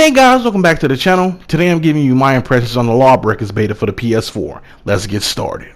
Hey guys, welcome back to the channel. Today I'm giving you my impressions on the LawBreakers beta for the PS4. Let's get started.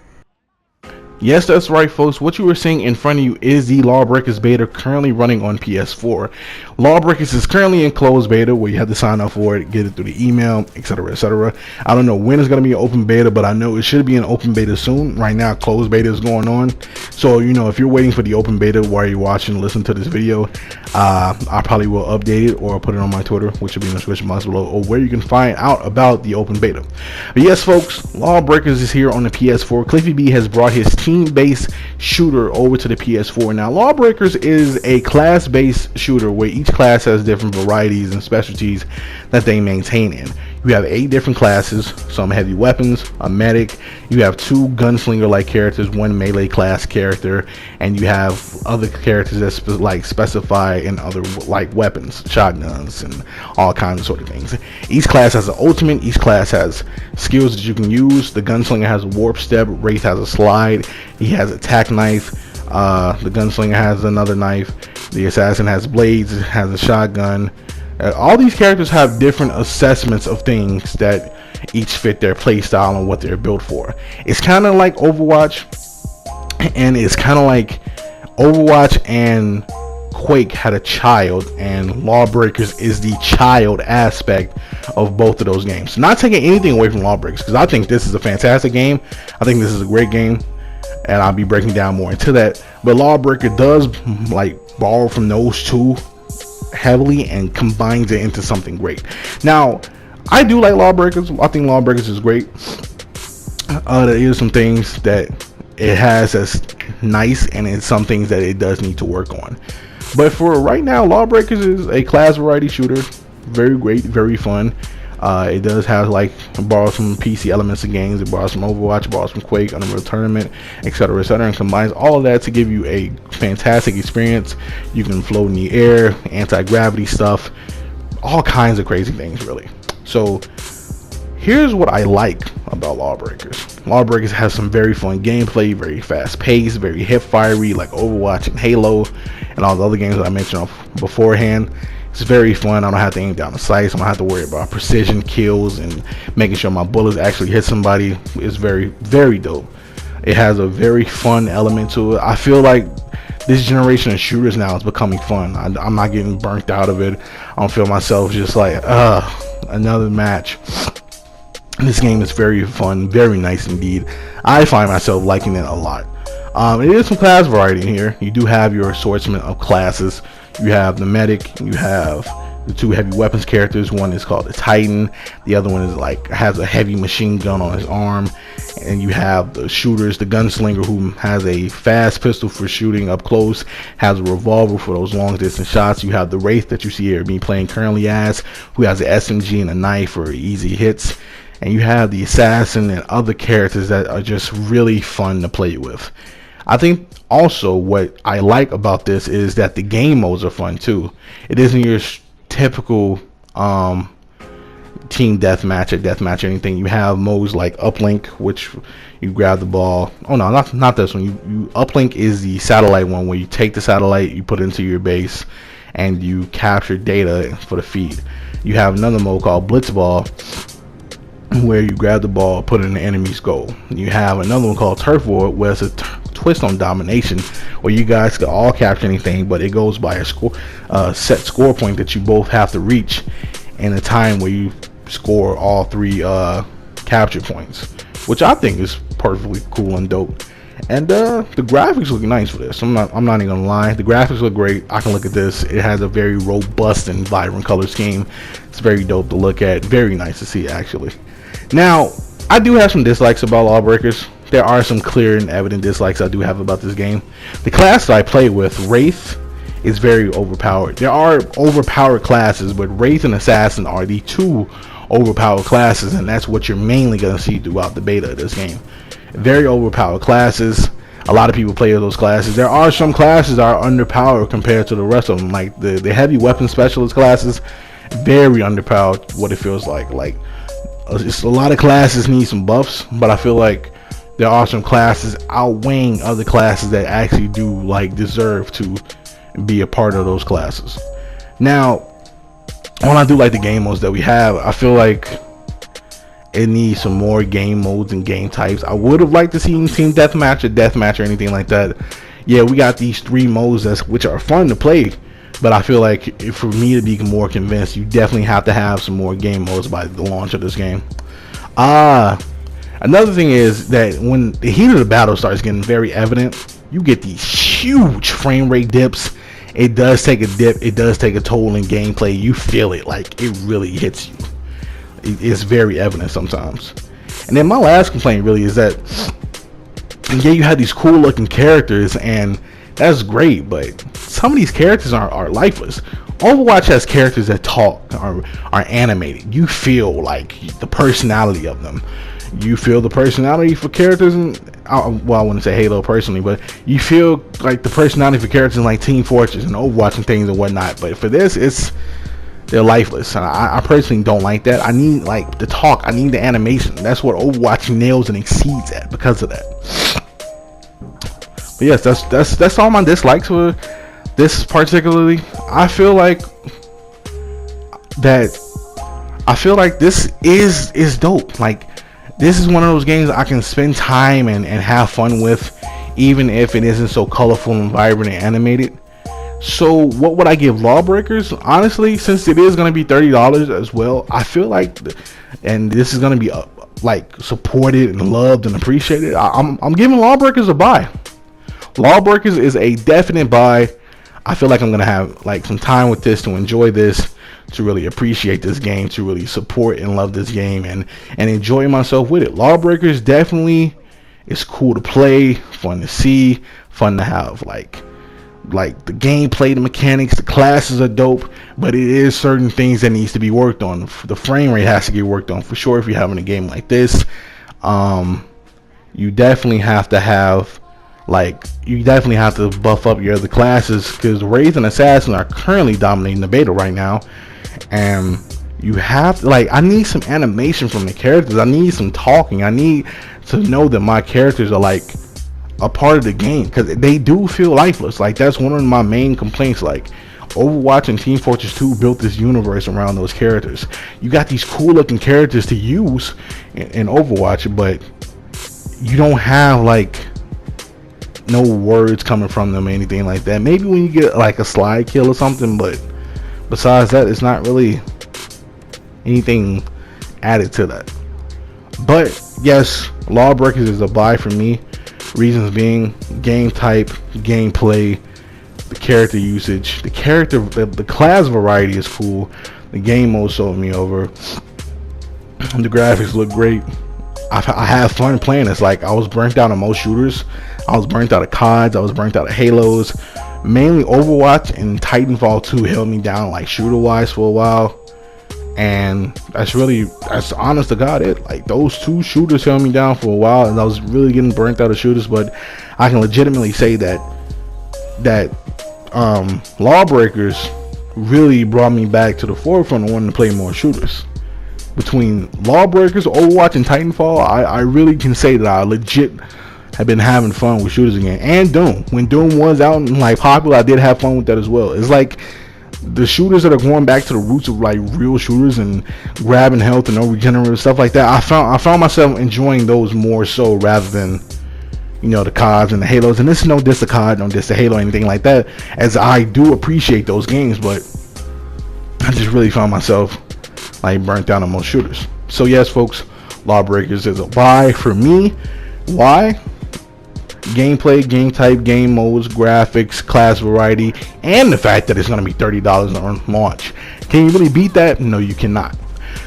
Yes, that's right folks, what you are seeing in front of you is the LawBreakers beta currently running on PS4. LawBreakers is currently in closed beta where you have to sign up for it, get it through the email, etc, etc. I don't know when it's going to be an open beta, but I know it should be an open beta soon. Right now closed beta is going on, so you know, if you're waiting for the open beta while you're watching, listen to this video, I probably will update it or put it on my Twitter, which will be in the description box below, or where you can find out about the open beta. But yes folks, LawBreakers is here on the PS4. Cliffy B has brought his team-based shooter over to the PS4. Now LawBreakers is a class-based shooter where each class has different varieties and specialties that they maintain in. You have 8 different classes, some heavy weapons, a medic, you have 2 gunslinger like characters, 1 melee class character, and you have other characters that specify in other like weapons, shotguns and all kinds of sort of things. Each class has an ultimate, each class has skills that you can use. The gunslinger has a warp step, Wraith has a slide, he has a tack knife, the gunslinger has another knife, the assassin has blades, has a shotgun. All these characters have different assessments of things that each fit their playstyle and what they're built for. It's kind of like Overwatch, and it's kind of like Overwatch and Quake had a child, and LawBreakers is the child aspect of both of those games. Not taking anything away from LawBreakers, because I think this is a fantastic game. I think this is a great game, and I'll be breaking down more into that. But LawBreaker does like borrow from those two heavily and combines it into something great. Now I do like LawBreakers. I think LawBreakers is great. There is some things that it has that's nice, and it's some things that it does need to work on. But for right now, LawBreakers is a class variety shooter. Very great, very fun. It does have like borrows some PC elements of games. It borrows from Overwatch, borrows from Quake, Unreal Tournament, etc, etc, and combines all of that to give you a fantastic experience. You can float in the air, anti-gravity stuff, all kinds of crazy things really. So here's what I like about LawBreakers. LawBreakers has some very fun gameplay, very fast paced, very hip fiery like Overwatch and Halo and all the other games that I mentioned beforehand. It's very fun. I don't have to aim down the sights. I don't have to worry about precision kills and making sure my bullets actually hit somebody. It's very, very dope. It has a very fun element to it. I feel like this generation of shooters now is becoming fun. I'm not getting burnt out of it. I don't feel myself just like, another match. This game is very fun, very nice indeed. I find myself liking it a lot. It is some class variety in here. You do have your assortment of classes. You have the medic, you have the 2 heavy weapons characters. One is called the Titan, the other one is like has a heavy machine gun on his arm, and you have the shooters, the gunslinger, who has a fast pistol for shooting up close, has a revolver for those long distance shots. You have the Wraith that you see here being playing currently as, who has an SMG and a knife for easy hits, and you have the assassin and other characters that are just really fun to play with. I think also what I like about this is that the game modes are fun too. It isn't your typical team deathmatch or deathmatch or anything. You have modes like uplink, which you grab the ball. Oh no, not this one. You uplink is the satellite one, where you take the satellite, you put it into your base, and you capture data for the feed. You have another mode called blitzball, where you grab the ball, put it in the enemy's goal. You have another one called turf war, where it's a twist on domination, where you guys can all capture anything, but it goes by a score, set score point that you both have to reach in a time where you score all 3 capture points, which I think is perfectly cool and dope. And the graphics look nice for this. I'm not even gonna lie, the graphics look great. I can look at this. It has a very robust and vibrant color scheme. It's very dope to look at, very nice to see actually. Now I do have some dislikes about LawBreakers. There are some clear and evident dislikes I do have about this game. The class that I play with, Wraith, is very overpowered. There are overpowered classes, but Wraith and Assassin are the 2 overpowered classes, and that's what you're mainly going to see throughout the beta of this game. Very overpowered classes. A lot of people play those classes. There are some classes that are underpowered compared to the rest of them, like the heavy weapon specialist classes. Very underpowered, what it feels like. It's a lot of classes need some buffs, but I feel like there are some classes outweighing other classes that actually do deserve to be a part of those classes. Now When I do like the game modes that we have, I feel like it needs some more game modes and game types. I would have liked to see team deathmatch or anything like that. Yeah, we got these 3 modes which are fun to play, but I feel like for me to be more convinced, you definitely have to have some more game modes by the launch of this game. Another thing is that when the heat of the battle starts getting very evident, you get these huge frame rate dips. It does take a dip. It does take a toll in gameplay. You feel it, like it really hits you. It's very evident sometimes. And then my last complaint really is that, yeah, you have these cool looking characters, and that's great, but some of these characters are lifeless. Overwatch has characters that talk, are animated. You feel like the personality of them. You feel the personality for characters, and well, I wouldn't say Halo personally, but you feel like the personality for characters in like Team Fortress and Overwatch and things and whatnot. But for this, they're lifeless. I personally don't like that. I need like the talk. I need the animation. That's what Overwatch nails and exceeds at because of that. But yes, that's all my dislikes for this particularly. I feel like this is dope. Like, this is one of those games I can spend time and have fun with, even if it isn't so colorful and vibrant and animated. So what would I give LawBreakers? Honestly, since it is going to be $30 as well, I feel like, and this is going to be like supported and loved and appreciated, I'm giving LawBreakers a buy. LawBreakers is a definite buy. I feel like I'm going to have like some time with this to enjoy this, to really appreciate this game, to really support and love this game, and enjoy myself with it. LawBreakers definitely is cool to play, fun to see, fun to have like the gameplay, the mechanics, the classes are dope, but it is certain things that needs to be worked on. The frame rate has to get worked on for sure. If you're having a game like this, you definitely have to buff up your other classes, because Wraith and Assassin are currently dominating the beta right now. And you have to, like, I need some animation from the characters. I need some talking. I need to know that my characters are like a part of the game, because they do feel lifeless. Like, that's one of my main complaints. Like, Overwatch and Team Fortress 2 built this universe around those characters. You got these cool looking characters to use in Overwatch, but you don't have like no words coming from them or anything like that. Maybe when you get like a slide kill or something, but besides that, it's not really anything added to that. But yes, LawBreakers is a buy for me. Reasons being game type, gameplay, the character usage, the class variety is cool. The game mode sold me over. The graphics look great. I have fun playing this. Like, I was burnt out on most shooters. I was burnt out of CODs. I was burnt out of Halos. Mainly Overwatch and Titanfall 2 held me down like shooter wise for a while, and that's honest to God it. Like, those 2 shooters held me down for a while, and I was really getting burnt out of shooters. But I can legitimately say that LawBreakers really brought me back to the forefront of wanting to play more shooters. Between LawBreakers, Overwatch, and Titanfall, I really can say that I legit have been having fun with shooters again. And Doom, when Doom was out and like popular, I did have fun with that as well. It's like the shooters that are going back to the roots of like real shooters and grabbing health and no regenerative stuff like that. I found myself enjoying those more so, rather than, you know, the CODs and the Halos. And this is no diss to COD, no diss to Halo, anything like that, as I do appreciate those games, but I just really found myself like burnt down on most shooters. So yes, folks, LawBreakers is a buy for me. Why? Gameplay, game type, game modes, graphics, class variety, and the fact that it's going to be $30 on launch. Can you really beat that? No, you cannot.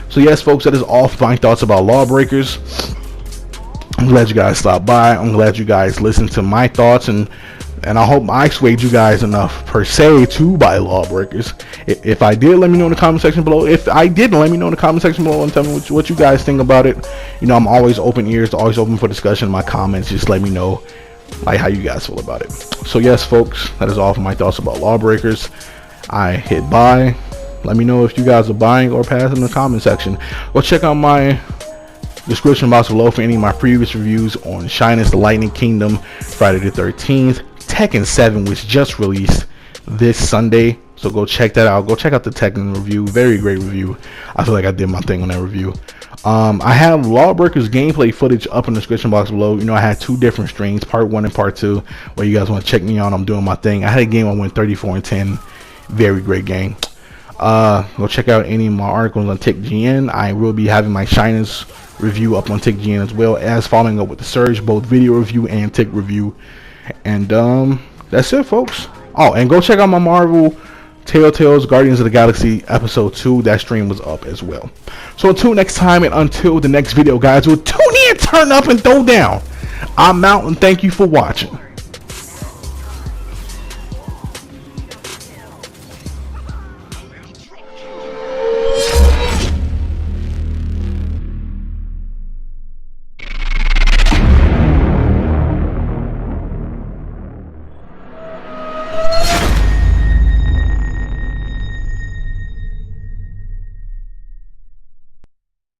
So yes, folks, that is all my thoughts about LawBreakers. I'm glad you guys stopped by. I'm glad you guys listened to my thoughts, and I hope I swayed you guys enough per se to buy LawBreakers. If I did, let me know in the comment section below. If I didn't, let me know in the comment section below and tell me what you guys think about it. You know, I'm always open ears, always open for discussion in my comments. Just let me know like how you guys feel about it. So yes, folks, that is all for my thoughts about LawBreakers. I hit buy. Let me know if you guys are buying or passing in the comment section, or check out my description box below for any of my previous reviews on Shinus the Lightning Kingdom, Friday the 13th, Tekken 7, which just released this Sunday. So go check that out. Go check out the TICGN review. Very great review. I feel like I did my thing on that review. I have LawBreakers gameplay footage up in the description box below. You know, I had 2 different streams, part 1 and part 2, where you guys want to check me out. I'm doing my thing. I had a game I went 34-10. Very great game. Go check out any of my articles on TICGN. I will be having my Shyness review up on TICGN, as well as following up with the Surge, both video review and Tick review. And that's it, folks. Oh, and go check out my Marvel Telltale's Guardians of the Galaxy episode 2. That stream was up as well. So until next time, and until the next video, guys, we'll tune in, turn up, and throw down. I'm out, and thank you for watching.